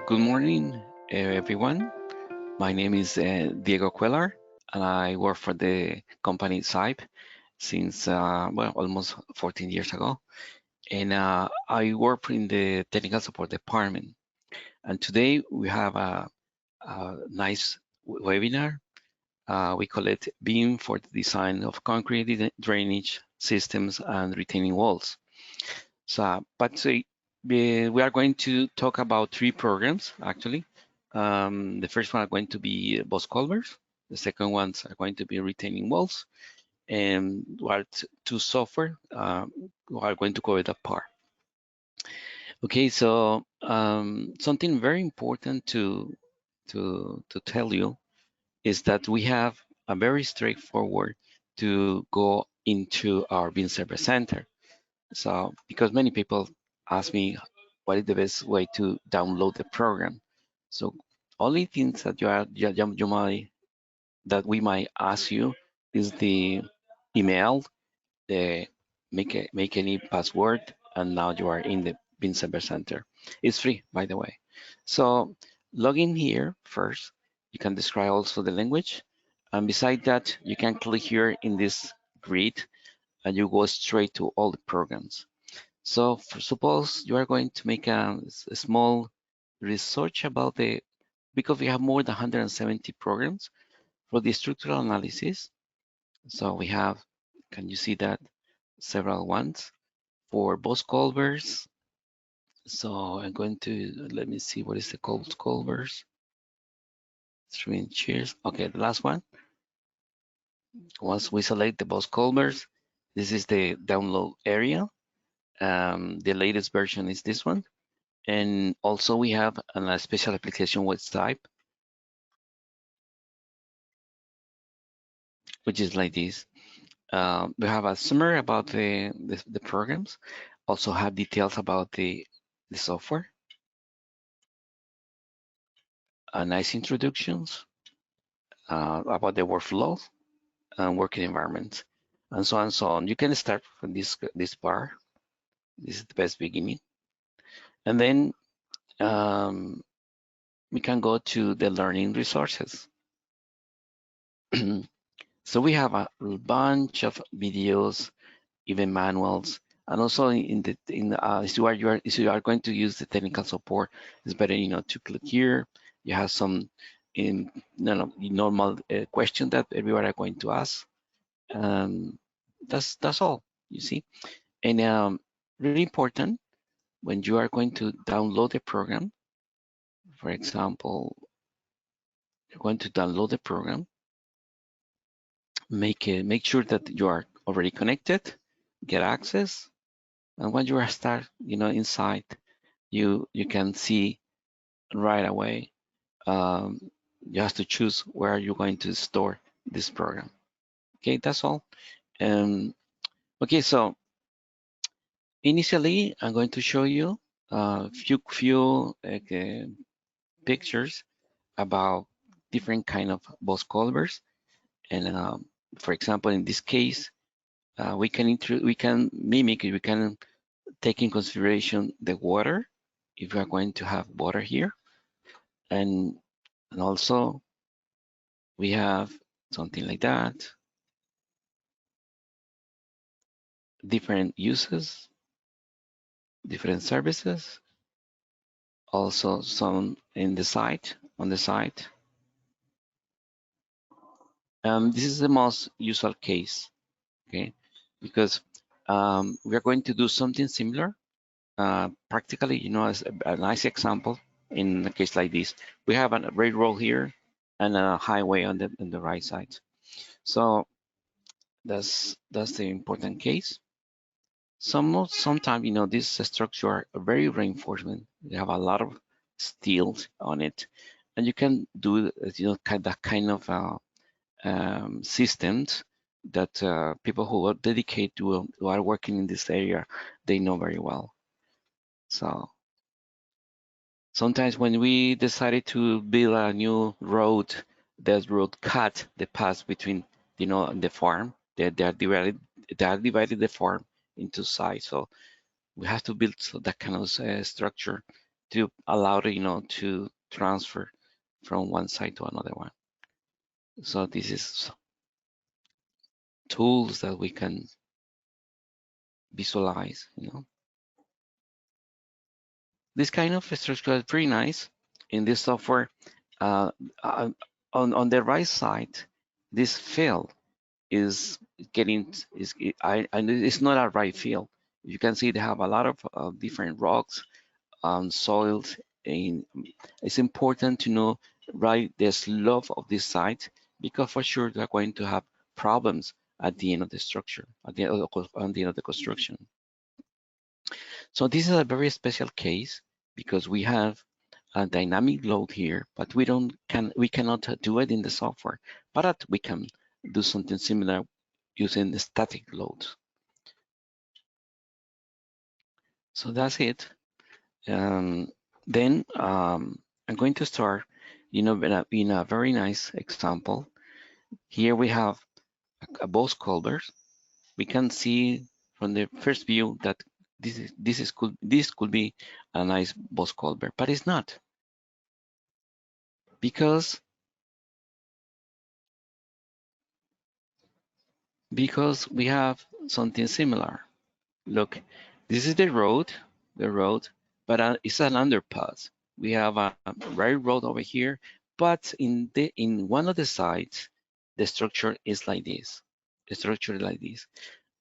Good morning, everyone. My name is Diego Cuellar, and I work for the company CYPE since almost 14 years ago. And I work in the technical support department. And today we have a nice webinar. We call it BIM for the design of concrete drainage systems and retaining walls. We are going to talk about three programs, actually. The first one are going to be boss culverts. The second ones are going to be retaining walls. And two software we are going to cover that part. Okay, so something very important to tell you is that we have a very straightforward to go into our BIMserver.center. So because many people ask me what is the best way to download the program. So only things that that we might ask you is the email, the make any password, and now you are in the BIMserver.center. It's free, by the way. So log in here first. You can describe also the language, and beside that, you can click here in this grid, and you go straight to all the programs. So suppose you are going to make a small research about because we have more than 170 programs for the structural analysis. So we have, can you see that, several ones for both culverts. So I'm going to, let me see, what is the culverts? 3 inches. Okay, the last one. Once we select the both culverts, this is the download area. The latest version is this one. And also we have a special application with CYPE, which is like this. We have a summary about the programs, also have details about the software, nice introductions about the workflow and working environment, and so on and so on. You can start from this bar. This is the best beginning. And then we can go to the learning resources. So we have a bunch of videos, even manuals, and also if you are going to use the technical support, it's better to click here. You have some normal question that everyone are going to ask. That's all, you see. And really important, when you are going to download the program, for example, you're going to download the program, make sure that you are already connected, get access, and when you are inside, you can see right away. You have to choose where you're going to store this program. Okay, that's all. Okay, so initially I'm going to show you a few pictures about different kind of boss culverts. And for example, in this case, we can mimic, we can take in consideration the water, if we are going to have water here. And also we have something like that, different uses, different services, also some on the site. This is the most usual case, okay, because we are going to do something similar. Practically, as a nice example, in a case like this, we have a railroad here and a highway on the right side. So that's the important case. Sometimes, this structure are very reinforcement. You have a lot of steel on it, and you can do that kind of systems that people who are dedicated to who are working in this area, they know very well. So sometimes when we decided to build a new road, that road cut the path between the farm. They are divided the farm into sides. So we have to build that kind of structure to allow to transfer from one side to another one. So this is tools that we can visualize. This kind of structure is pretty nice in this software. Uh, uh, on the right side, this fill is getting is I it's not a right fill. You can see they have a lot of different rocks, soils, and it's important to know right the slope of this site, because for sure they're going to have problems at the end of the structure, at the end of the construction. So this is a very special case because we have a dynamic load here, but we cannot do it in the software, but we can do something similar using the static loads. So that's it. Then I'm going to start, in a very nice example. Here we have a boss culvert. We can see from the first view that this could be a nice boss culvert, but it's not, because we have something similar. Look, this is the road, but it's an underpass. We have a railroad over here, but in one of the sides, the structure is like this. The structure is like this.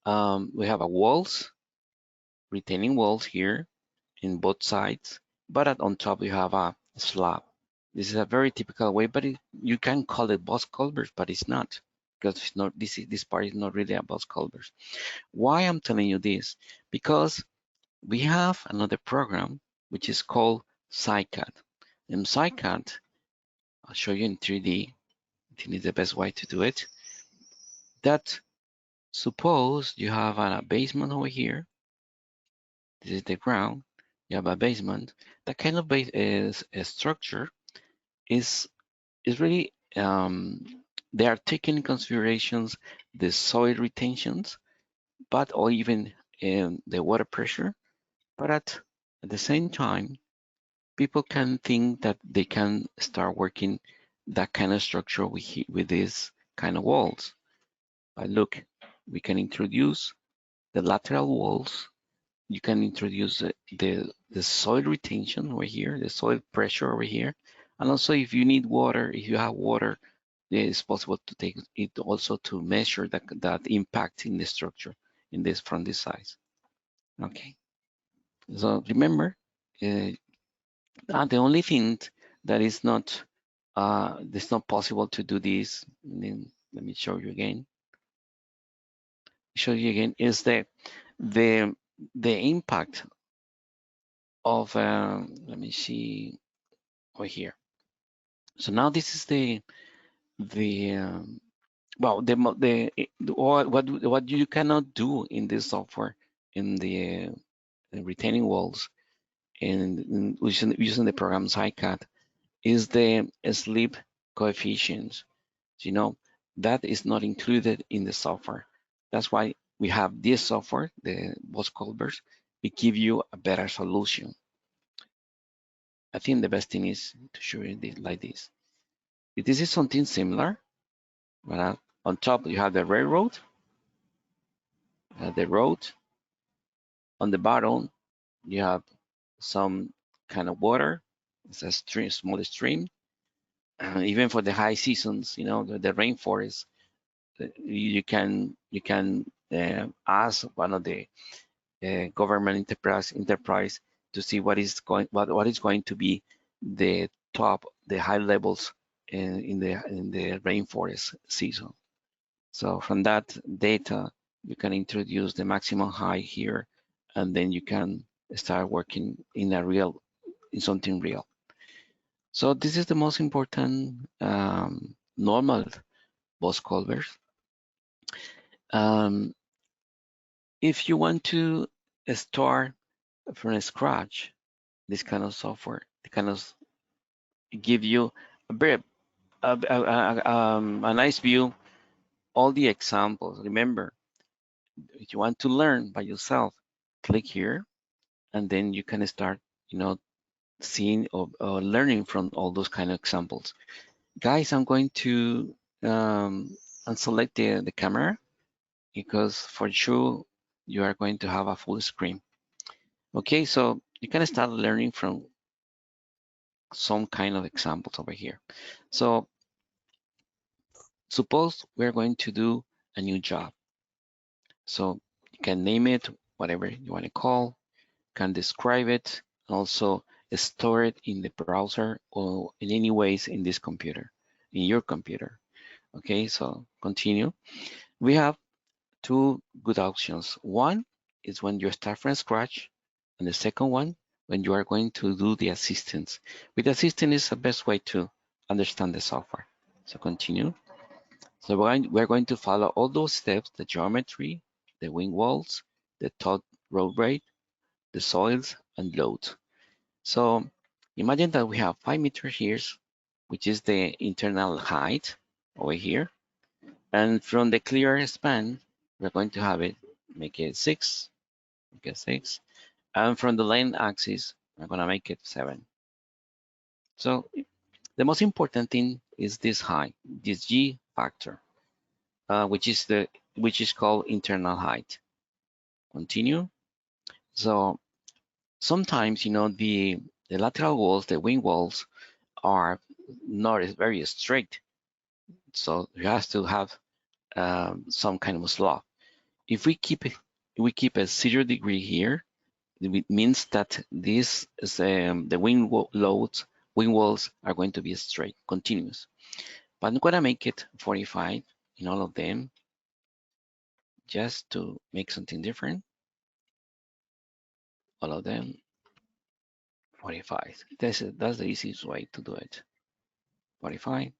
We have a walls, retaining walls here in both sides, but on top we have a slab. This is a very typical way, but you can call it box culverts, but it's not, because it's not. This part is not really a box culverts. Why I'm telling you this? Because we have another program which is called CYPE. And CYPE, I'll show you in 3D. I think it's the best way to do it. That suppose you have a basement over here. This is the ground. You have a basement. That kind of base is a structure is really they are taking in considerations the soil retentions, but or even the water pressure. But at the same time, people can think that they can start working that kind of structure with these kind of walls. But look, we can introduce the lateral walls. You can introduce the soil retention over here, the soil pressure over here. And also if you need water, if you have water, it's possible to take it also to measure that impact in the structure in this from this size. Okay. So remember, the only thing that is not it's not possible to do this. And then let me show you again. Is the the impact of let me see over here. So now this is the well what you cannot do in this software in the retaining walls and using the program CyCAD is the sleep coefficients. That is not included in the software. That's why we have this software, the boss culverts. We give you a better solution. I think the best thing is to show you this like this. This is something similar, but on top you have the railroad, the road. On the bottom you have some kind of water. It's a stream, small stream. Even for the high seasons, the rainforest, you can ask one of the government enterprise to see what is going to be the high levels in the rainforest season. So from that data, you can introduce the maximum height here, and then you can start working in something real. So this is the most important normal boss culverts. If you want to start from scratch, this kind of software, it kind of give you a nice view, all the examples. Remember, if you want to learn by yourself, click here, and then you can start, seeing or learning from all those kind of examples. Guys, I'm going to unselect the camera because for sure you are going to have a full screen. Okay, so you can start learning from some kind of examples over here. So suppose we're going to do a new job. So you can name it whatever you want to call, can describe it, also store it in the browser or in any ways in this computer, in your computer. Okay, so continue. We have two good options. One is when you start from scratch, and the second one, when you are going to do the assistance. With the assistant is the best way to understand the software. So continue. So we're going to follow all those steps, the geometry, the wing walls, the top road rate, the soils, and loads. So imagine that we have 5 meters here, which is the internal height over here. And from the clear span, we're going to have it, make it 6, make it 6. And from the line axis, we're going to make it 7. So the most important thing is this height, this G factor, which is called internal height. Continue. So sometimes, the lateral walls, the wing walls, are not very straight. So you have to have some kind of slope. If we keep a 0 degree here, it means that this is the wing walls are going to be straight, continuous. But I'm gonna make it 45 in all of them, just to make something different. All of them 45. That's the easiest way to do it. 45.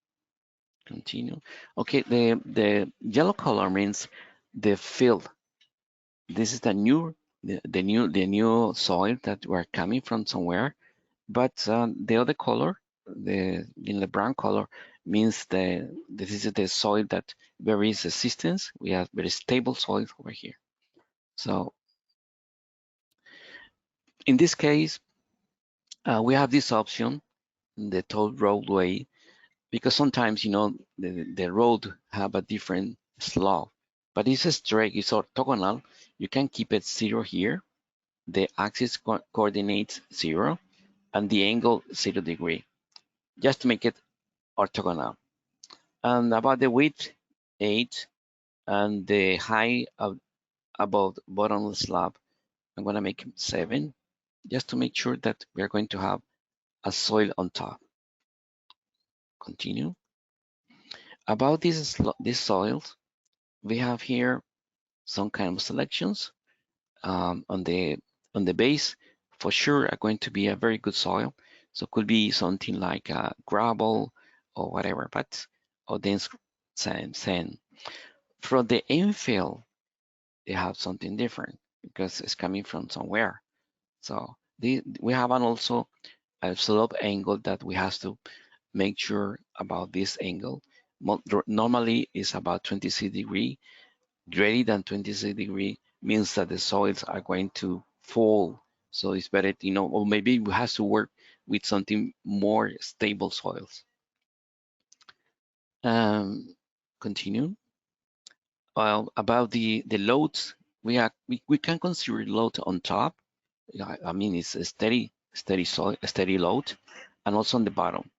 Continue. Okay, the yellow color means the field. This is the new soil that we're coming from somewhere. But the other color, the brown color, means this is the soil that very resistance. We have very stable soil over here. So in this case, we have this option, the toll roadway, because sometimes the road have a different slope, but it's straight, it's orthogonal. You can keep it 0 here, the axis coordinates 0, and the angle 0 degree, just to make it orthogonal. And about the width, 8, and the height above bottom slab, I'm gonna make 7, just to make sure that we're going to have a soil on top. Continue. About these soils, we have here some kind of selections on the base. For sure, are going to be a very good soil. So it could be something like gravel or whatever, but or dense sand. From the infill, they have something different because it's coming from somewhere. So we have also a slope angle that we have to make sure about this angle. Normally it's about 26 degree. Greater than 26 degree means that the soils are going to fall. So it's better, or maybe we have to work with something more stable soils. Continue. Well, about the loads, we can consider load on top. I mean, it's a steady load, and also on the bottom.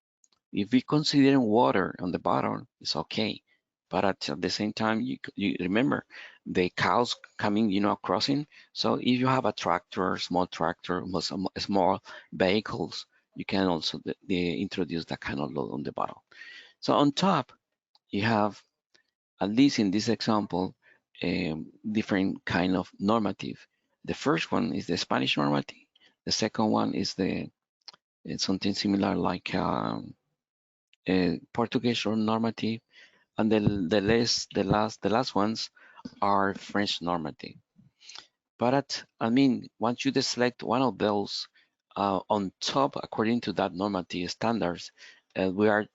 If we consider water on the bottom, it's okay. But at the same time, you remember the cows coming, crossing. So if you have a tractor, small tractor, small vehicles, you can also introduce that kind of load on the bottom. So on top, you have, at least in this example, different kind of normative. The first one is the Spanish normative. The second one is it's something similar like Portuguese normative, and the last ones are French normative. But I mean, once you select one of those on top, according to that normative standards, we are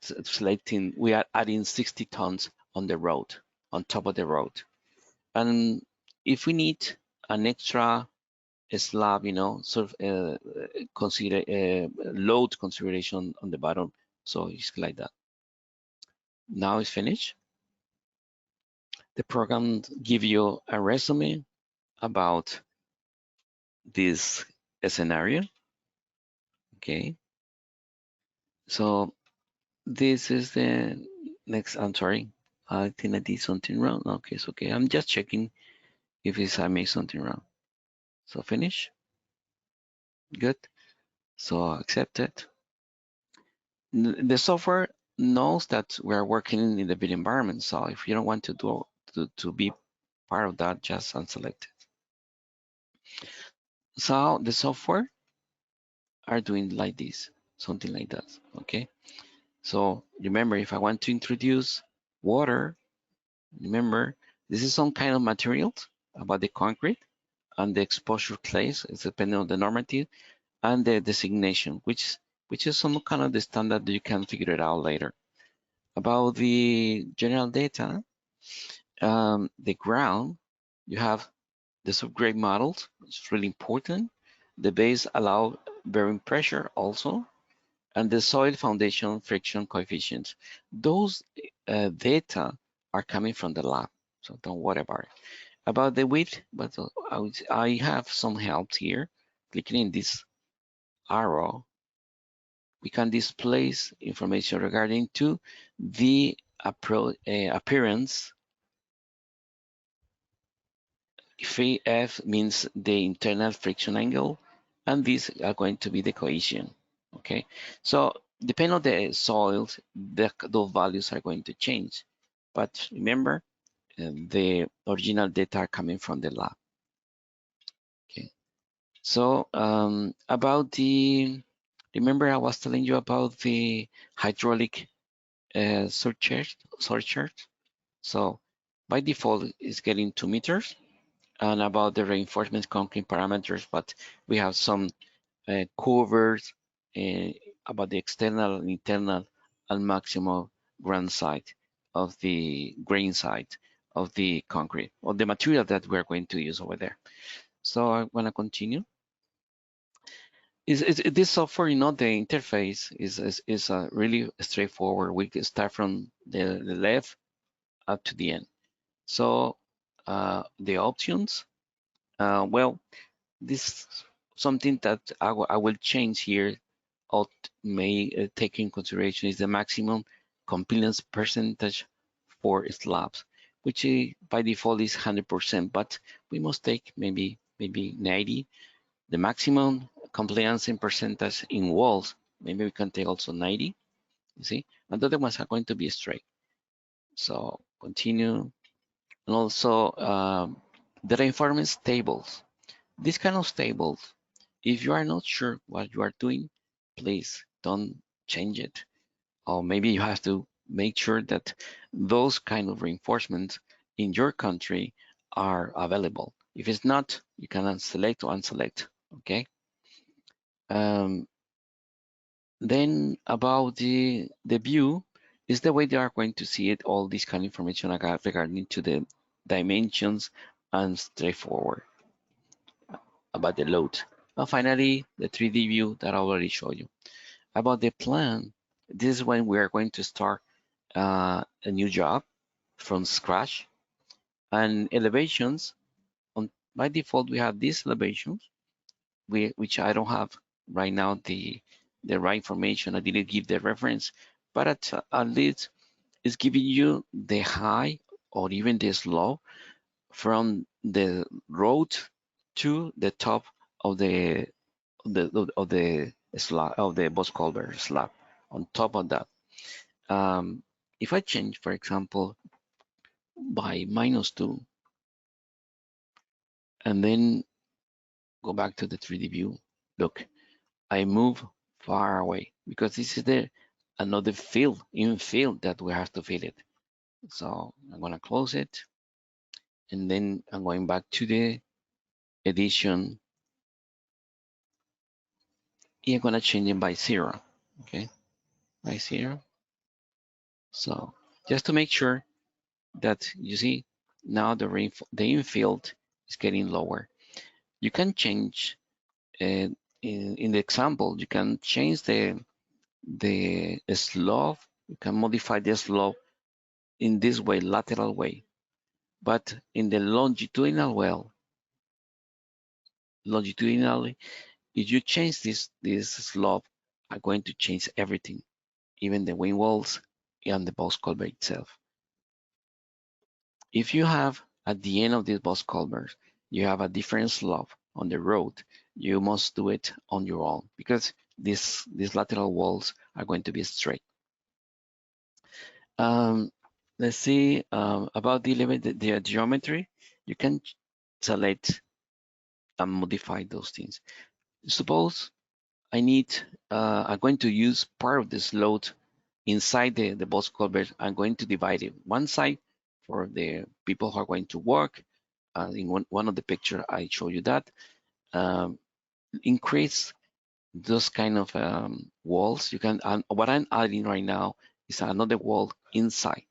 adding 60 tons on the road, on top of the road. And if we need an extra slab, sort of consider load consideration on the bottom. So it's like that. Now it's finished. The program give you a resume about this scenario. Okay. So this is the next. I'm sorry. I think I did something wrong. Okay, it's okay. I'm just checking if I made something wrong. So finish. Good. So accept it. The software knows that we are working in the BIM environment. So if you don't want to be part of that, just unselect it. So the software are doing like this, something like that. Okay. So remember, if I want to introduce water, remember this is some kind of materials about the concrete and the exposure clays. It's depending on the normative and the designation, which is some kind of the standard that you can figure it out later. About the general data, the ground, you have the subgrade models. It's really important. The base allow bearing pressure also, and the soil foundation friction coefficients. Those data are coming from the lab, so don't worry about it. About the width, but I have some help here. Clicking in this arrow, we can display information regarding to the appearance. Phi F means the internal friction angle, and these are going to be the cohesion. Okay, so depending on the soils, those values are going to change. But remember, the original data are coming from the lab. Okay, so about remember I was telling you about the hydraulic surcharge. So by default, it's getting 2 meters. And about the reinforcement concrete parameters, but we have some covers about the external and internal and maximum grain side of the grain side of the concrete or the material that we're going to use over there. So I want to continue. This software, the interface is really straightforward. We can start from the left up to the end. So the options, well, this something that I will change here or may take in consideration is the maximum compliance percentage for slabs, which by default is 100%, but we must take maybe 90. The maximum compliance in percentage in walls, maybe we can take also 90, you see, and the other ones are going to be straight. So continue, and also the reinforcement tables. These kind of tables, if you are not sure what you are doing, please don't change it. Or maybe you have to make sure that those kind of reinforcements in your country are available. If it's not, you can select or unselect, okay? Then about the view is the way they are going to see it, all this kind of information regarding to the dimensions and straightforward about the load. And finally, the 3D view that I already showed you. About the plan, this is when we are going to start a new job from scratch. And elevations, by default, we have these elevations, which I don't have right now the right information. I didn't give the reference, but at least it's giving you the high or even the slow from the road to the top of the slab of the boss culvert slab. On top of that, if I change, for example, by -2, and then go back to the 3D view, look, I move far away because this is the another field that we have to fill it. So I'm gonna close it, and then I'm going back to the edition. I'm gonna change it by 0. Okay, by 0. So just to make sure that you see now the infield is getting lower. you can change in the example. You can change the slope. You can modify the slope in this way, lateral way. But in the longitudinal longitudinally, if you change this slope, are going to change everything, even the wing walls and the box culvert itself. If you have at the end of this box culvert, you have a different slope on the road, you must do it on your own because these lateral walls are going to be straight. Let's see about the geometry. You can select and modify those things. Suppose I'm going to use part of this load inside the box culvert. I'm going to divide it one side for the people who are going to work. In one of the picture, I show you that. Increase those kind of walls. You can, what I'm adding right now is another wall inside.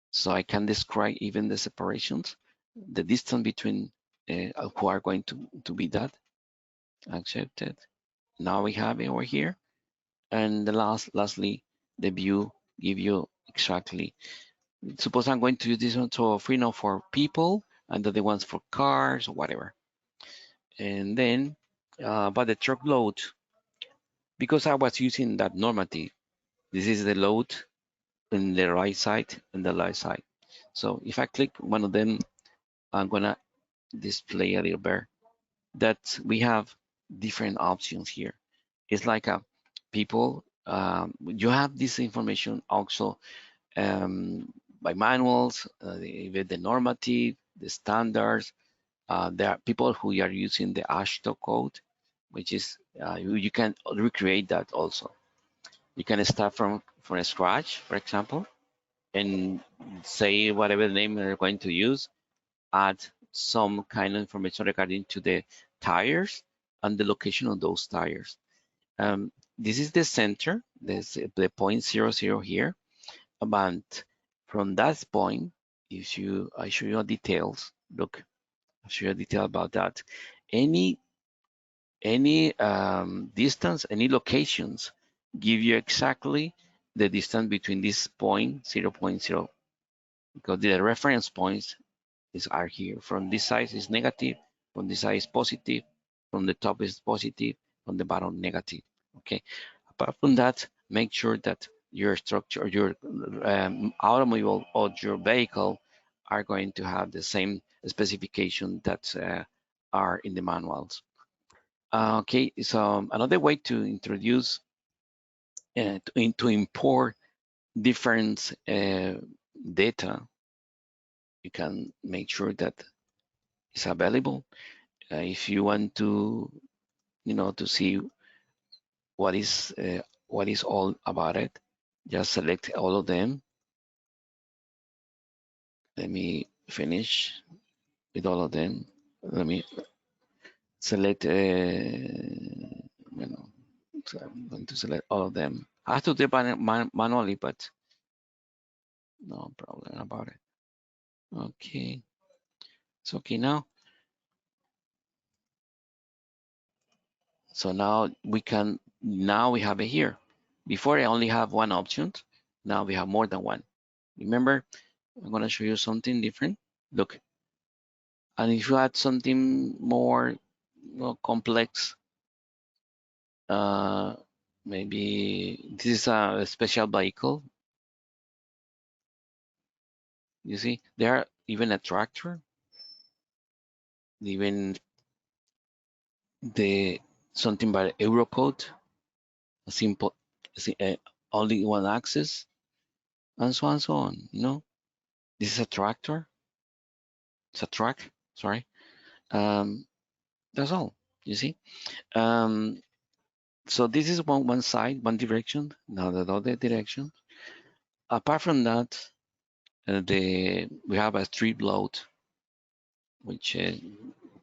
So I can describe even the separations, the distance between who are going to be that. Accepted. Now we have it over here. And the lastly, the view give you exactly. Suppose I'm going to use this one for free now for people and the other ones for cars or whatever. And then about the truck load, because I was using that normative, this is the load in the right side and the left side. So if I click one of them, I'm gonna display a little better that we have different options here. It's like a people, you have this information also by manuals, the normative, the standards. There are people who are using the ASHTO code, which is you can recreate that also. You can start from scratch, for example, and say whatever name you're going to use, add some kind of information regarding to the tires and the location of those tires. This is the center, this the point 00 here. But from that point, if I show you details, look, I'll show you a detail about that. Any distance, any locations give you exactly the distance between this point 0.0 because the reference points are here. From this side is negative, from this side is positive, from the top is positive, from the bottom negative. Okay. Apart from that, make sure that your structure, your automobile or your vehicle are going to have the same specification that are in the manuals. Okay, so another way to introduce to import different data, you can make sure that it's available. If you want to, to see what is all about it, just select all of them. Let me finish with all of them. Let me select, so I'm going to select all of them. I have to do it manually, but no problem about it. Okay, it's okay now. So now we have it here. Before I only have one option. Now we have more than one. Remember, I'm gonna show you something different. Look, and if you add something more complex, maybe this is a special vehicle. You see, there are even a tractor, even something by Eurocode, a simple, only one axis, and so on and so on. This is a tractor. It's a truck. Sorry. That's all. You see. So this is one side, one direction. Now the other direction. Apart from that, we have a strip load, which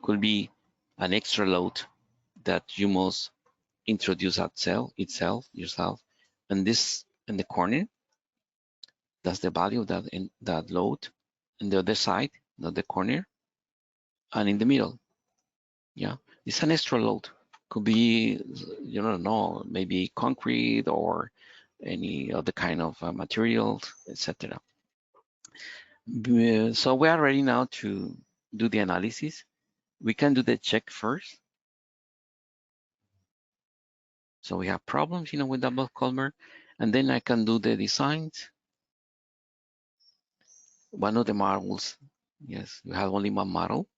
could be an extra load that you must introduce yourself. And this in the corner, that's the value of that load. And the other side, not the corner, and in the middle, Yeah, it's an extra load. Could be, you don't know, maybe concrete or any other kind of materials, etc. So we are ready now to do the analysis. We can do the check first. So we have problems, with double culvert, and then I can do the designs. One of the models, yes, we have only one model.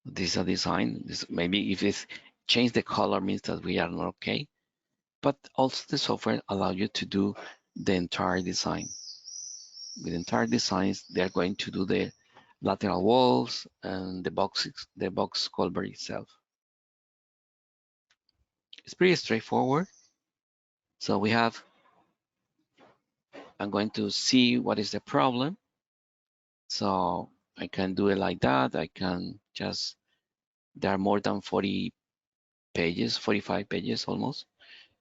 This is a design. This, maybe if it's change the color means that we are not okay. But also the software allows you to do the entire design. With entire designs, they are going to do the lateral walls and the box culvert itself. It's pretty straightforward. So we have, I'm going to see what is the problem. So I can do it like that. I can just, there are more than 40 pages, 45 pages almost.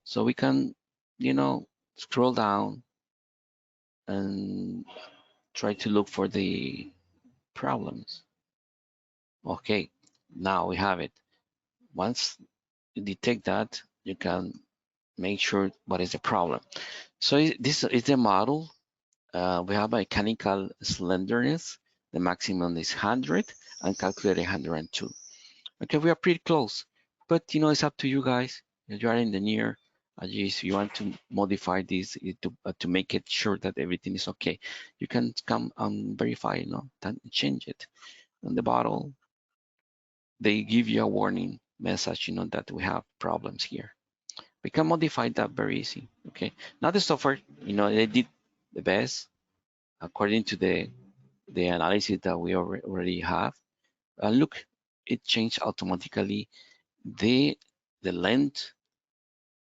So we can, scroll down and try to look for the problems. Okay, now we have it. Once you detect that, you can make sure what is the problem. So this is the model. We have mechanical slenderness. The maximum is 100 and calculated 102. Okay, we are pretty close, but it's up to you guys. If you are engineer, if you want to modify this to make it sure that everything is okay, you can come and verify, then change it. On the bottle, they give you a warning message, that we have problems here. We can modify that very easy. Okay, now the software, they did the best according to the analysis that we already have. Look, it changed automatically the length,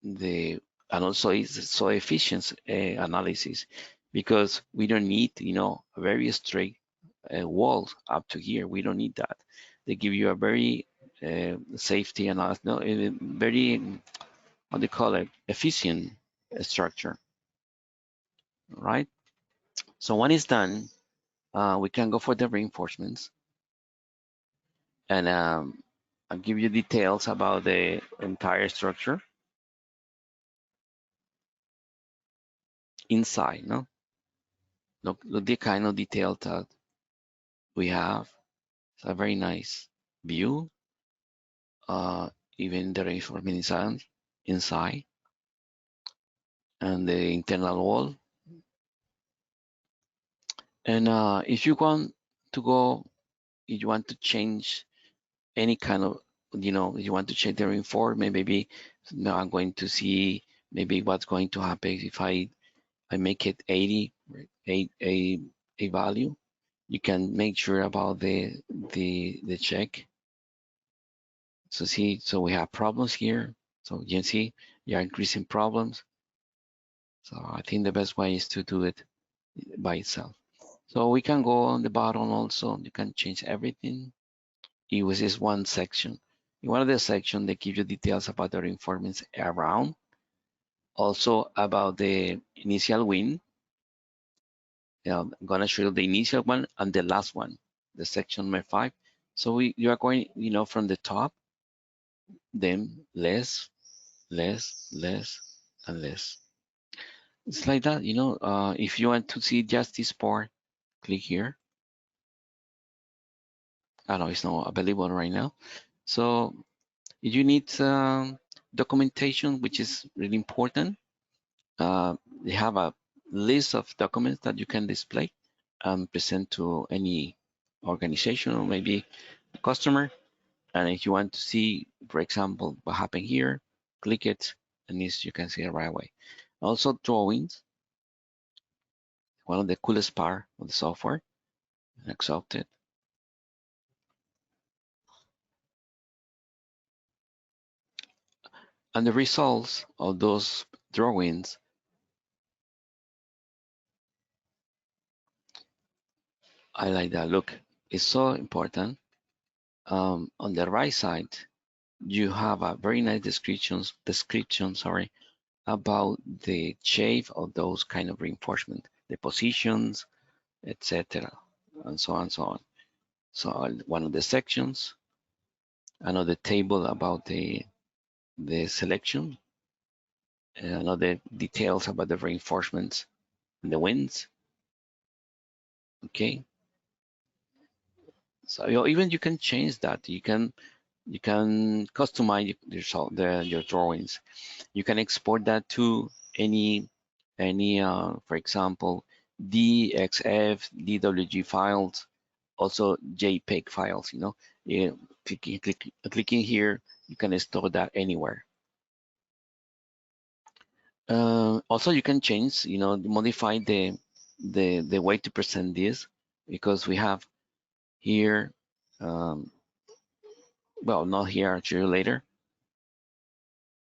and also it's so efficient analysis because we don't need a very straight wall up to here. We don't need that. They give you a very safety analysis, no, very, what do you call it, efficient structure, right? So when it's done, we can go for the reinforcements, and I'll give you details about the entire structure inside. No, look the kind of detail that we have. It's a very nice view. Even the reinforcement inside and the internal wall. And if you want to go, if you want to change any kind of, if you want to change the reinforcement, maybe now I'm going to see maybe what's going to happen if I make it 80, a value. You can make sure about the check. So see, so we have problems here. So you can see you are increasing problems. So I think the best way is to do it by itself. So we can go on the bottom also. You can change everything. It was just one section. In one of the sections, they give you details about the reinforcements around. Also about the initial wind. I'm gonna show you the initial one and the last one, the section number 5. So you are going, from the top, then less, and less. It's like that, if you want to see just this part, click here. I know it's not available right now. So if you need documentation, which is really important, they have a list of documents that you can display and present to any organization or maybe a customer. And if you want to see, for example, what happened here, click it, and you can see it right away. Also drawings, one of the coolest part of the software, accept it. And the results of those drawings, I like that. Look, it's so important. On the right side, you have a very nice description, sorry, about the shape of those kind of reinforcement, the positions, etc., and so on and so on. So one of the sections, another table about the selection, another details about the reinforcements and the winds. Okay, so even you can change that. You can customize your drawings. You can export that to any for example, DXF, DWG files, also JPEG files. Clicking here, you can store that anywhere. Also, you can change, modify the way to present this, because we have here, well, not here, actually later,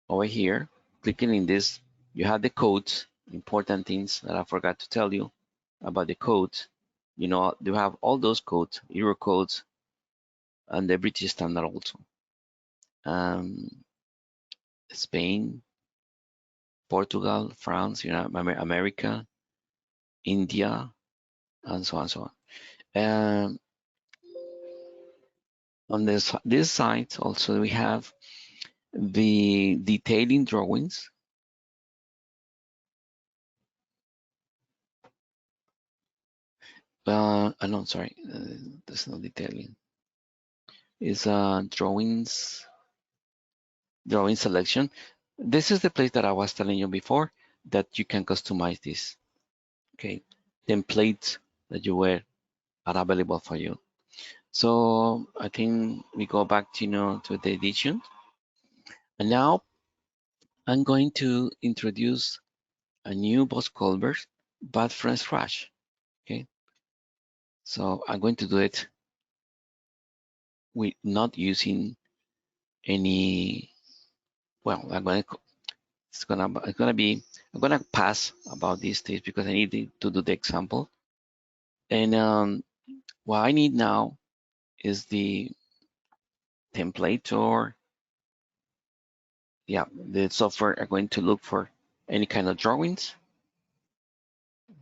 over here, clicking in this, you have the codes, important things that I forgot to tell you about the codes. You have all those codes, Euro codes, and the British standard also. Spain, Portugal, France, America, India, and so on and so on. On this site also we have the detailing drawings. No, sorry, that's not detailing. It's drawing selection. This is the place that I was telling you before, that you can customize this. Okay, templates that are available for you. So I think we go back to the edition, and now I'm going to introduce a new boss culvert, but from scratch. Okay, so I'm going to do it with not using any. Well, I'm gonna pass about these things because I need to do the example. And what I need now is the template, or yeah, the software are going to look for any kind of drawings.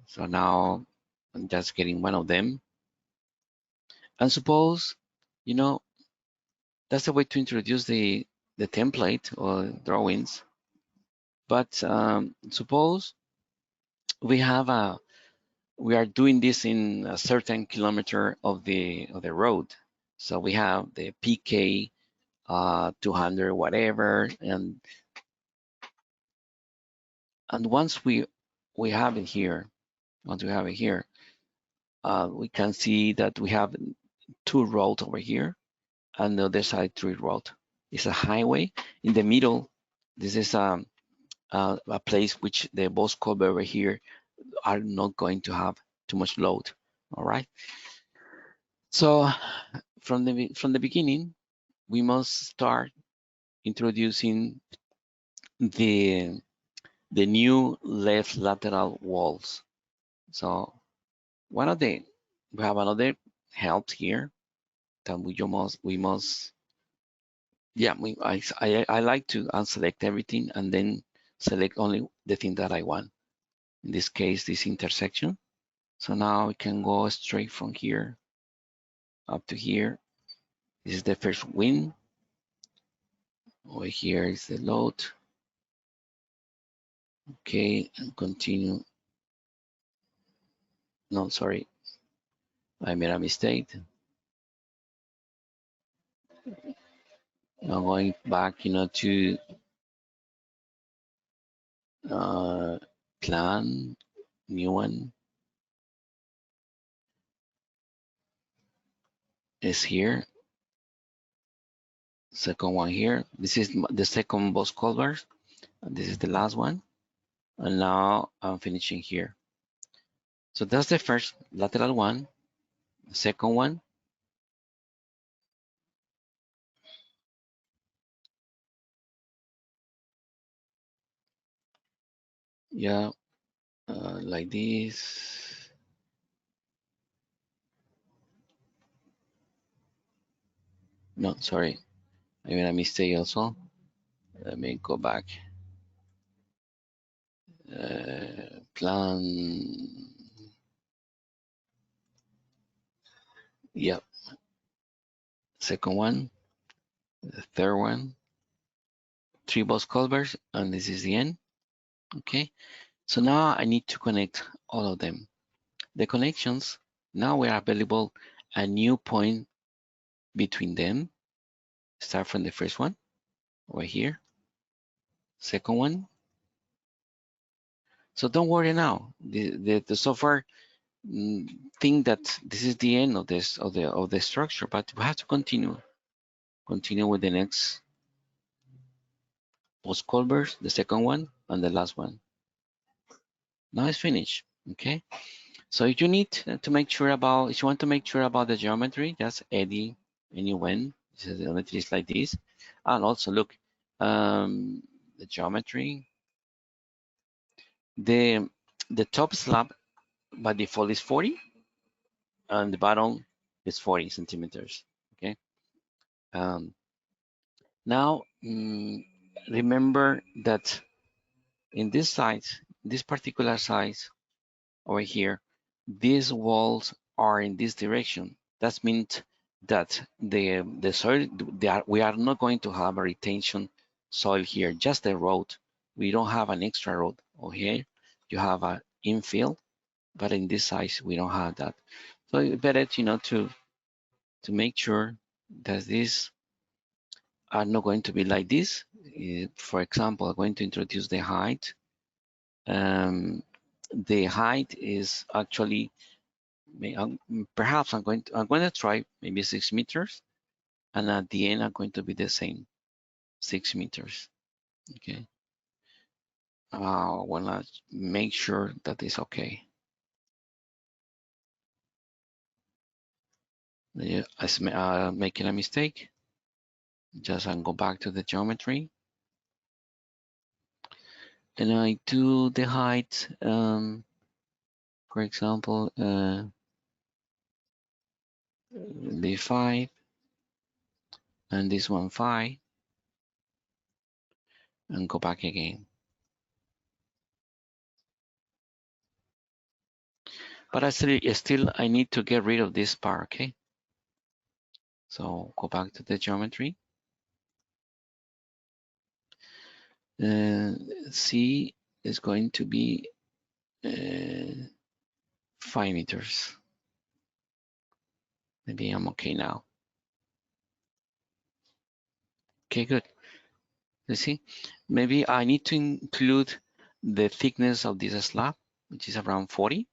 So now I'm just getting one of them. And suppose, that's the way to introduce the template or drawings. But suppose we are doing this in a certain kilometer of the road. So we have the PK 200 whatever, and once we have it here, we can see that we have 2 roads over here, and the other side 3 roads. It's a highway in the middle. This is a place which the boss cover over here are not going to have too much load. All right. So from the beginning, we must start introducing the new left lateral walls. So we have another help here that we must yeah, I like to unselect everything and then select only the thing that I want. In this case, this intersection. So now we can go straight from here up to here. This is the first win. Over here is the load. Okay, and continue. No, sorry, I made a mistake. Now going back, to plan, new one is here. Second one here. This is the second boss colors. And this is the last one. And now I'm finishing here. So that's the first lateral one. The second one. Yeah, like this. No, sorry, I made a mistake also. Let me go back. Plan. Yeah, second one. the third one, 3 box culverts, and this is the end. Okay, so now I need to connect all of them. The connections, now we are available a new point between them. Start from the first one over here, second one. So don't worry now. The software think that this is the end of this of the structure, but we have to continue with the next post culverts, the second one and the last one. Now it's finished. Okay. So if you need to make sure about, if you want to make sure about the geometry, just edit when the geometry is like this. And also look, the geometry, the top slab by default is 40 and the bottom is 40 centimeters. Okay. Now remember that in this size, this particular size over here, these walls are in this direction. That means that the soil, we are not going to have a retention soil here, just a road. We don't have an extra road. Over here, you have an infill, but in this size, we don't have that. So it's better, to make sure that these are not going to be like this. For example, I'm going to introduce the height. The height is actually, perhaps I'm going to try maybe 6 meters, and at the end I'm going to be the same, 6 meters. Okay. I want to make sure that it's okay. Yeah, I'm making a mistake. Just go back to the geometry. Then I do the height. For example, the 5 and this one 5, and go back again. But I need to get rid of this part, okay? So go back to the geometry. C is going to be 5 meters. Maybe I'm okay now. Okay, good. You see, maybe I need to include the thickness of this slab, which is around 40.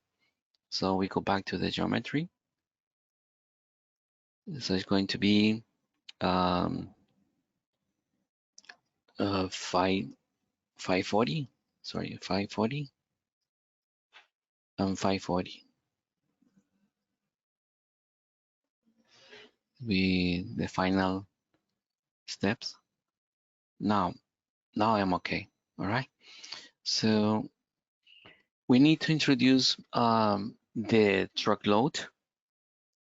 So we go back to the geometry. So it's going to be 540. Sorry, 540 and 540. The final steps. Now I'm okay. All right. So we need to introduce the truck load,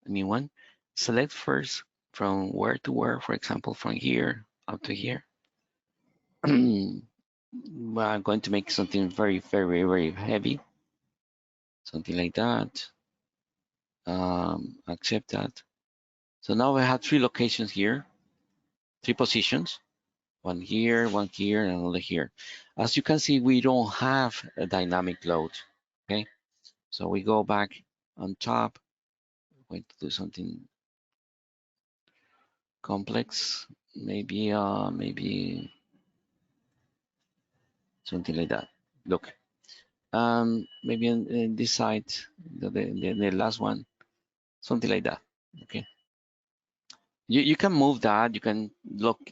a new one. Select first from where to where, for example, from here up to here. I'm going to make something very, very, very heavy. Something like that. Accept that. So now we have 3 locations here, 3 positions. One here, and another here. As you can see, we don't have a dynamic load. Okay. So we go back on top. I'm going to do something complex, maybe something like that. Look, maybe in this side, the last one, something like that. Okay, you can move that. You can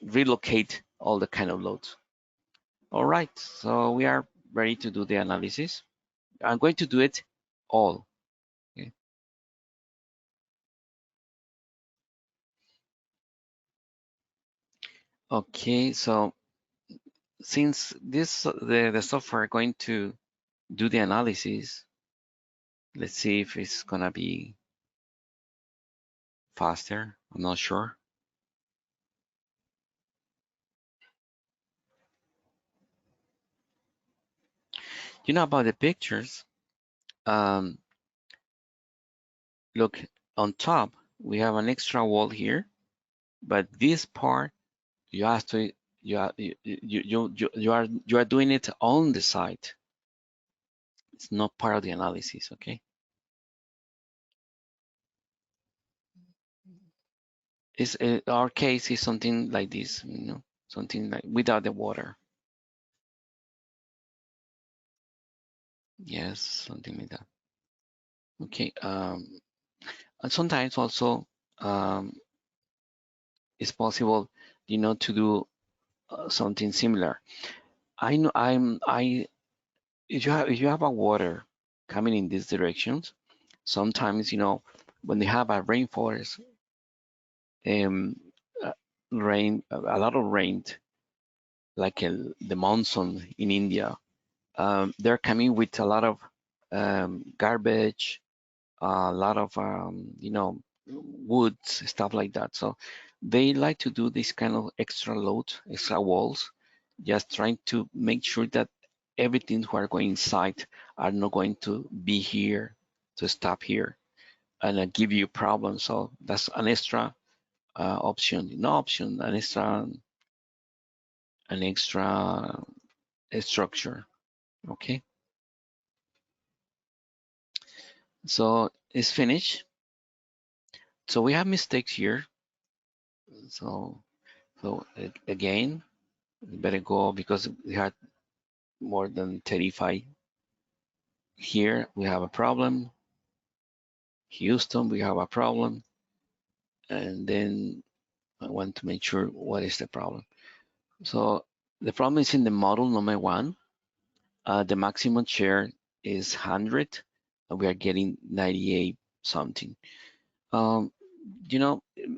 relocate all the kind of loads. All right, so we are ready to do the analysis. I'm going to do it all. Okay. Okay, so since the software going to do the analysis, let's see if it's gonna be faster. I'm not sure. You know about the pictures. Um, Look, on top we have an extra wall here, but this part You have to you are doing it on the site. It's not part of the analysis, okay? It's our case is something like this, something like without the water. Yes, something like that. Okay. And sometimes also um, it's possible, to do something similar. I know I if you have a water coming in these directions, sometimes when they have a rainforest, um, uh, rain a lot of rain, like the monsoon in India, they're coming with a lot of garbage, a lot of woods, stuff like that. So they like to do this kind of extra load, extra walls, just trying to make sure that everything who are going inside are not going to be here, to stop here and give you problems. So that's an extra option, no option, an extra structure. Okay, so it's finished. So we have mistakes here. So again, we better go because we had more than 35. Here we have a problem. Houston, we have a problem. And then I want to make sure what is the problem. So the problem is in the model number one. The maximum share is 100, and we are getting 98 something. Um,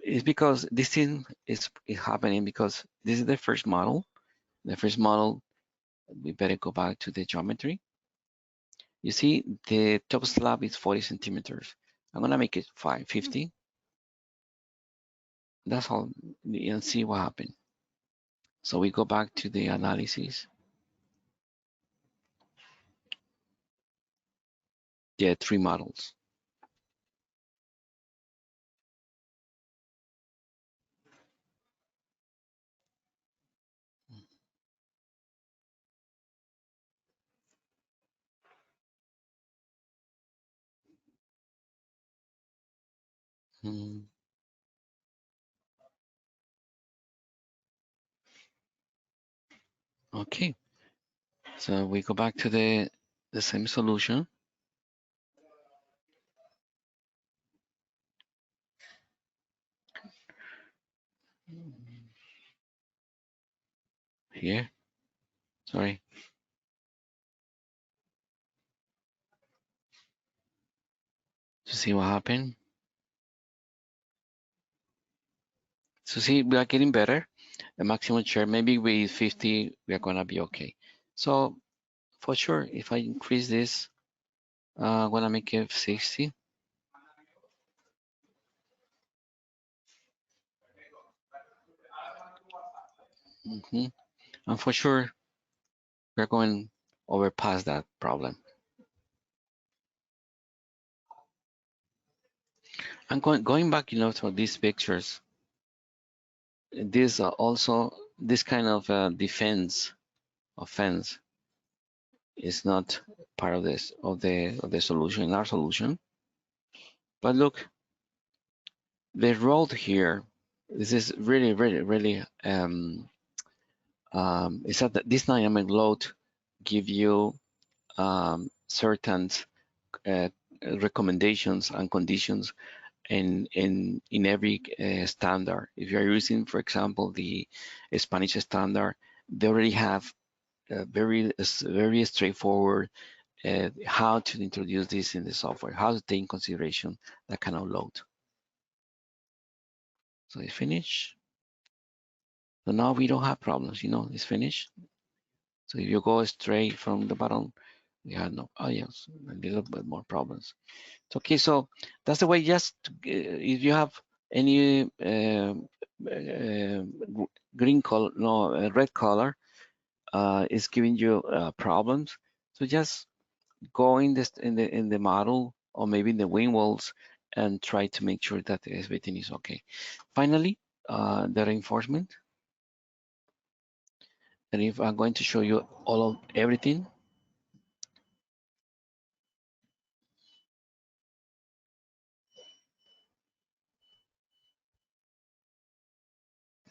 it's because this thing is happening because this is the first model. The first model, we better go back to the geometry. You see, the top slab is 40 centimeters. I'm gonna make it 550. That's all, and see what happened. So we go back to the analysis. There are three models. Hmm. Okay, so we go back to the same solution. Here, sorry, to see what happened. So see, we are getting better. The maximum share, maybe with 50, we are gonna be okay. So for sure, if I increase this, I'm gonna make it 60. Hmm. And for sure, we're going over past that problem. And going back, to these pictures, this also this kind of defense offense is not part of this of the solution in our solution. But look, the road here, this is really, really, really is that this dynamic load give you certain uh, recommendations and conditions in every standard. If you're using, for example, the Spanish standard, they already have very straightforward how to introduce this in the software, how to take in consideration that kind of load. So it's finished. So now we don't have problems, it's finished. So if you go straight from the bottom, we have no, oh yes, a little bit more problems. Okay, so that's the way. Just if you have any green color, no, red color, is giving you problems. So just go in this in the model or maybe in the wing walls and try to make sure that everything is okay. Finally, the reinforcement. And if I'm going to show you all of everything,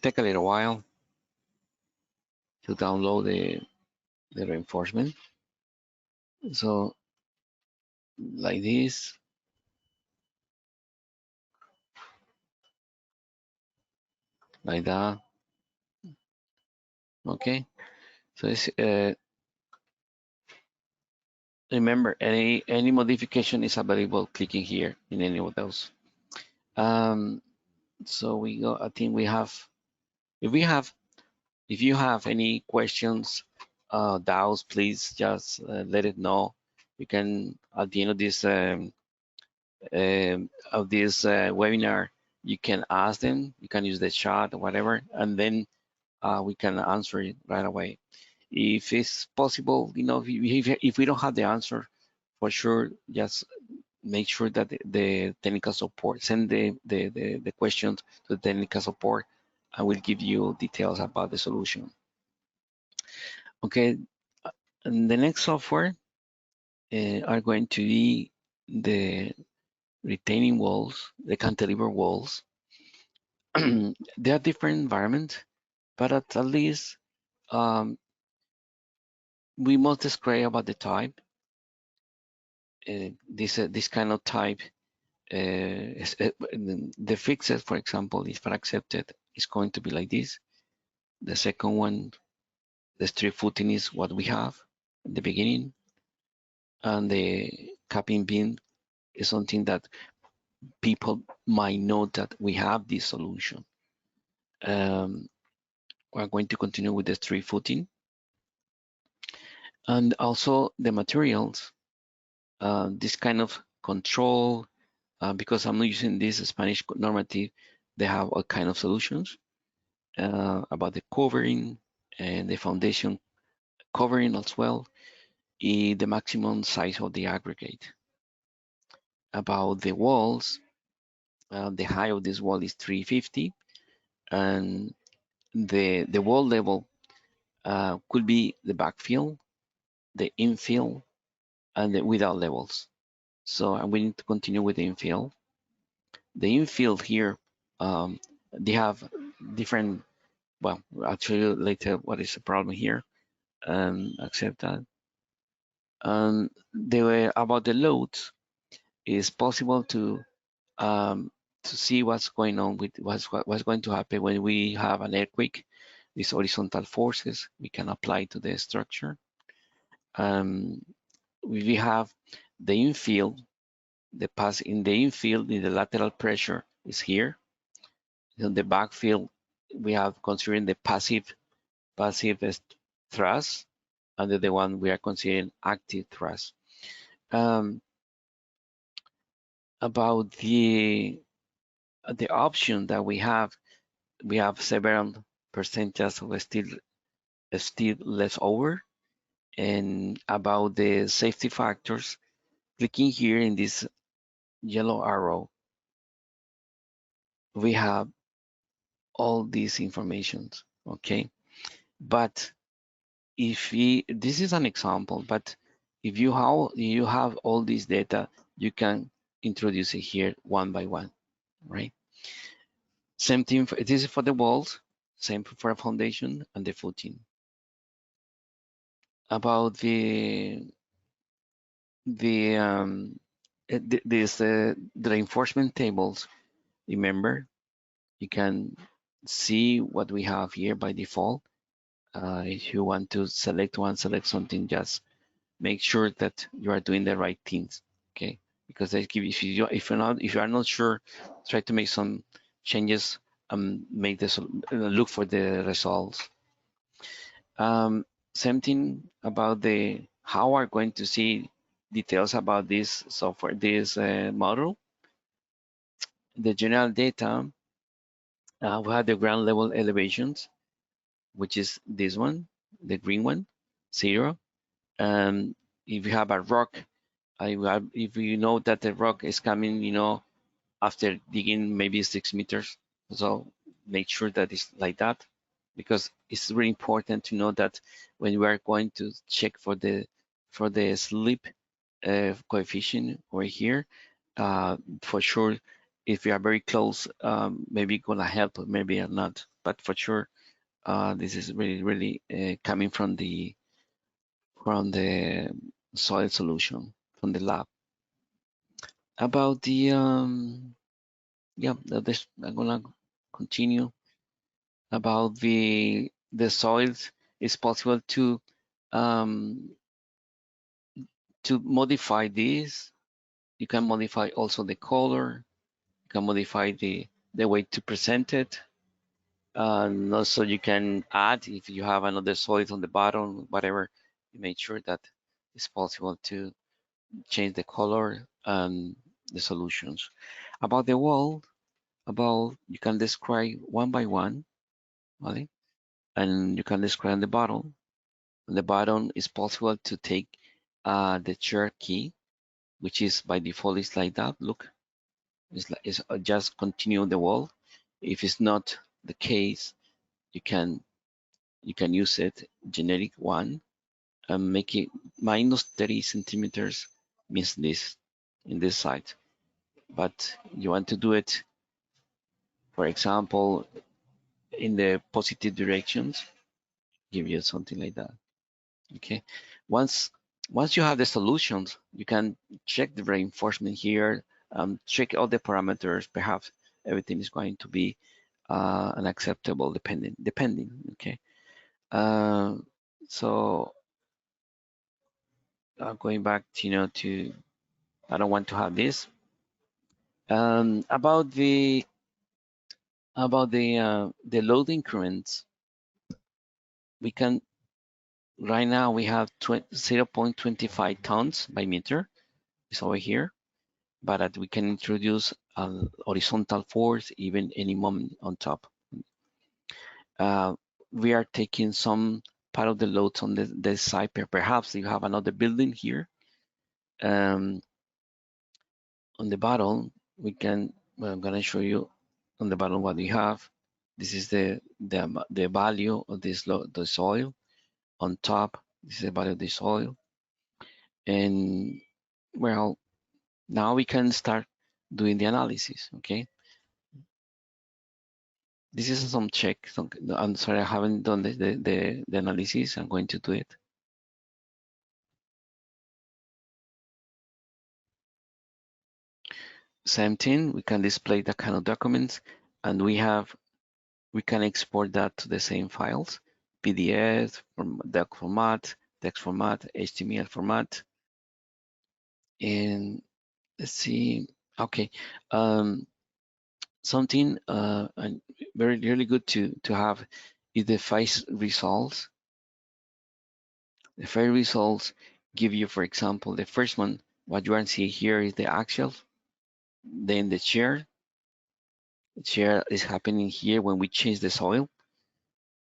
take a little while to download the reinforcement. So like this, like that. Okay. So it's, remember, any modification is available clicking here in any of those. So we go. I think we have. If we have, if you have any questions, doubts, please just let it know. You can at the end of this webinar, you can ask them. You can use the chat or whatever, and then we can answer it right away. If it's possible, if we don't have the answer, for sure, just make sure that the technical support, send the questions to the technical support, and we'll give you details about the solution. Okay, and the next software are going to be the retaining walls, the cantilever walls. They are different environments, but at least um, we must describe about the type. This kind of type, the fixed, for example, if accepted, is going to be like this. The second one, the strip footing is what we have at the beginning, and the capping beam is something that people might know that we have this solution. We're going to continue with the strip footing, and also the materials. This kind of control, because I'm not using this Spanish normative, they have all kind of solutions about the covering and the foundation covering as well, the maximum size of the aggregate. About the walls, the height of this wall is 350, and the wall level could be the backfill, the infill, and the without levels. So we need to continue with the infill. The infill here, they have different, well, I'll show you later what is the problem here, and accept that. And about the loads, it's possible to see what's going on with what's going to happen when we have an earthquake. These horizontal forces we can apply to the structure. We have the infield, the pass in the infield, in the lateral pressure is here. In the backfield, we have considering the passive thrust, and the one we are considering active thrust. About the option that we have several percentages of steel left over. And about the safety factors, clicking here in this yellow arrow, we have all these informations, okay? But this is an example, but if you have all this data, you can introduce it here one by one, right? Same thing, this is for the walls, same for a foundation and the footing. About the reinforcement tables, remember, you can see what we have here by default. If you want to select one, select something, just make sure that you are doing the right things, okay? Because if you are not sure, try to make some changes and make this look for the results. Same thing about how we're going to see details about this software, this model. The general data, we have the ground level elevations, which is this one, the green one, 0. And if you have a rock, if you know that the rock is coming, after digging maybe 6 meters, so make sure that it's like that, because it's really important to know that when you are going to check for the slip coefficient over here, for sure, if you are very close, maybe gonna help, maybe not, but for sure, this is really coming from the soil solution from the lab. About the yeah, this I'm gonna continue about the soils. It's possible um, to modify this. You can modify also the color. You can modify the way to present it. And also you can add, if you have another soil on the bottom, whatever, you make sure that it's possible to change the color and the solutions. About the wall, you can describe one by one, right? And you can describe on the bottom. On the bottom, it's possible to take the chair key, which is by default is like that. Look, it's just continue the wall. If it's not the case, you can use it generic one and make it minus 30 centimeters means this in this side. But you want to do it, for example, in the positive directions, give you something like that. Okay. Once you have the solutions, you can check the reinforcement here, check all the parameters. Perhaps everything is going to be unacceptable depending. Okay. So going back to I don't want to have this. About the load increments, we can right now we have 0.25 tons by meter. It's over here, but we can introduce a horizontal force even any moment on top. Uh, we are taking some part of the loads on the side. Perhaps you have another building here. On the bottom, we can. Well, I'm gonna show you on the bottom what we have. This is the value of the soil. On top, this is the value of the soil. And well, now we can start doing the analysis. Okay. This is some check. I'm sorry, I haven't done the analysis. I'm going to do it. Same thing. We can display that kind of documents, and we can export that to the same files: PDF, doc format, text format, HTML format, and let's see. Okay, something and really good to have is the phase results. The phase results give you, for example, the first one. What you are seeing here is the axial. Then the shear. Shear is happening here when we change the soil.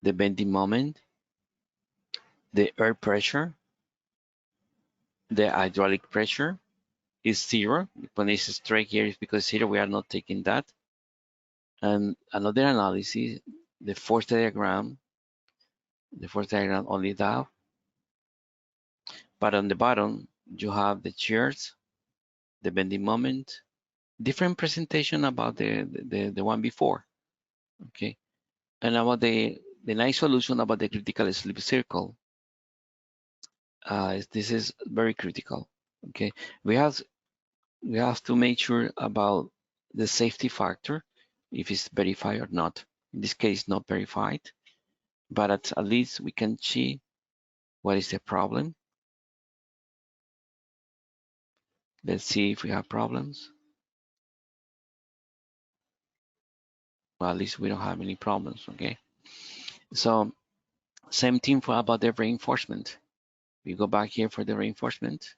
The bending moment, the air pressure, the hydraulic pressure is zero. When it's straight here, it's because zero, we are not taking that. And another analysis, the force diagram only that. But on the bottom, you have the shears, the bending moment, different presentation about the one before. Okay. And about the nice solution about the critical slip circle. This is very critical. Okay. We have to make sure about the safety factor, if it's verified or not. In this case, not verified, but at least we can see what is the problem. Let's see if we have problems. Well, at least we don't have any problems, okay? So same thing for about the reinforcement. We go back here for the reinforcement.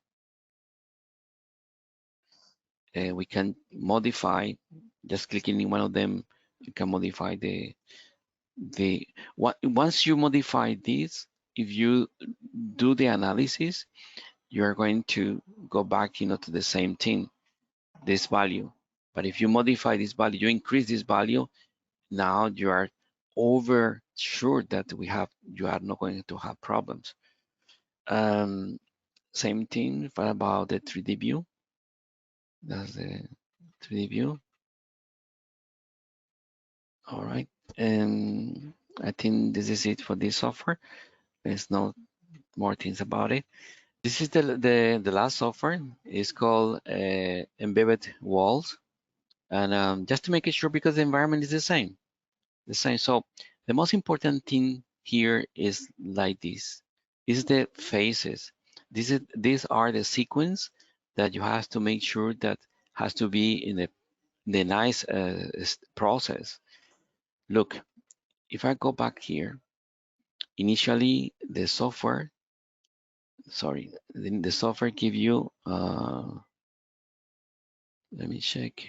We can modify, just clicking in one of them, you can modify once you modify this, if you do the analysis, you're going to go back, to the same thing, this value. But if you modify this value, you increase this value, now you are over sure that you are not going to have problems. Same thing for about the 3D view. That's the 3D view. All right, and I think this is it for this software. There's no more things about it. This is the last software. It's called Embedded Walls, and just to make it sure, because the environment is the same. So the most important thing here is like this. This is the phases. These are the sequence that you have to make sure that has to be in the nice process. Look, if I go back here, initially the software, sorry, the software give you, let me check.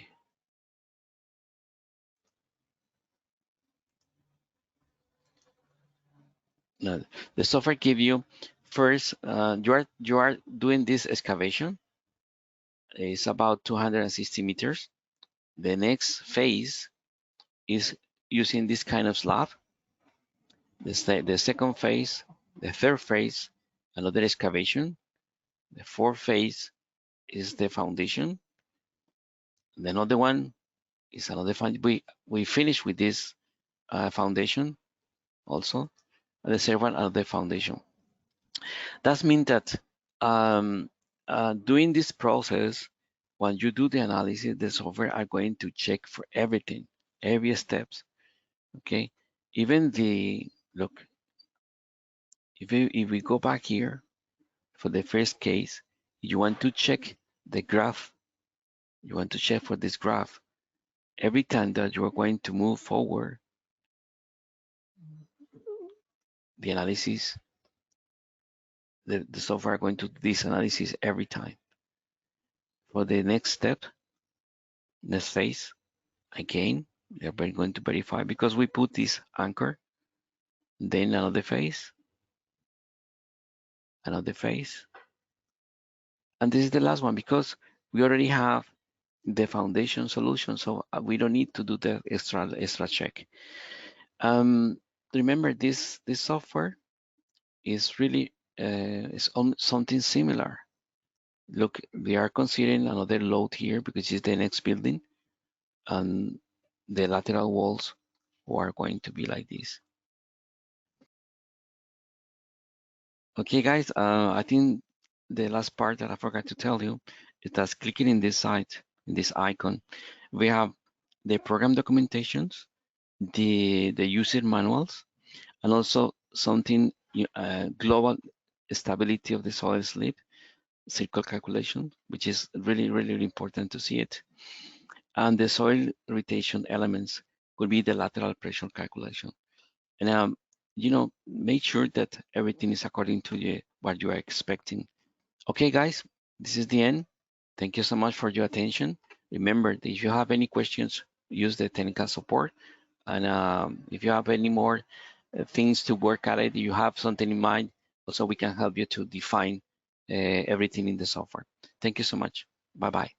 No, the software give you first, you are doing this excavation. It's about 260 meters. The next phase is using this kind of slab. The second phase, the third phase, another excavation. The fourth phase is the foundation. The another one is another foundation. We finish with this foundation also. And the third one, another foundation. That means that during this process, when you do the analysis, the software are going to check for everything, every steps. Okay, even look, if we go back here for the first case, you want to check the graph. You want to check for this graph. Every time that you are going to move forward, the analysis, the software are going to do this analysis every time. For the next step, next phase, again, they're going to verify because we put this anchor, then another phase, and this is the last one because we already have the foundation solution, so we don't need to do the extra check. Remember, this software is really is on something similar. Look, we are considering another load here because it's the next building, and the lateral walls are going to be like this. Okay, guys, I think the last part that I forgot to tell you is that clicking in this site, in this icon, we have the program documentations, the user manuals, and also something global stability of the soil slip circle calculation, which is really, really important to see it. And the soil rotation elements could be the lateral pressure calculation. And make sure that everything is according to what you are expecting. Okay, guys, this is the end. Thank you so much for your attention. Remember, if you have any questions, use the technical support. And if you have any more things to work at it, you have something in mind, also we can help you to define everything in the software. Thank you so much. Bye-bye.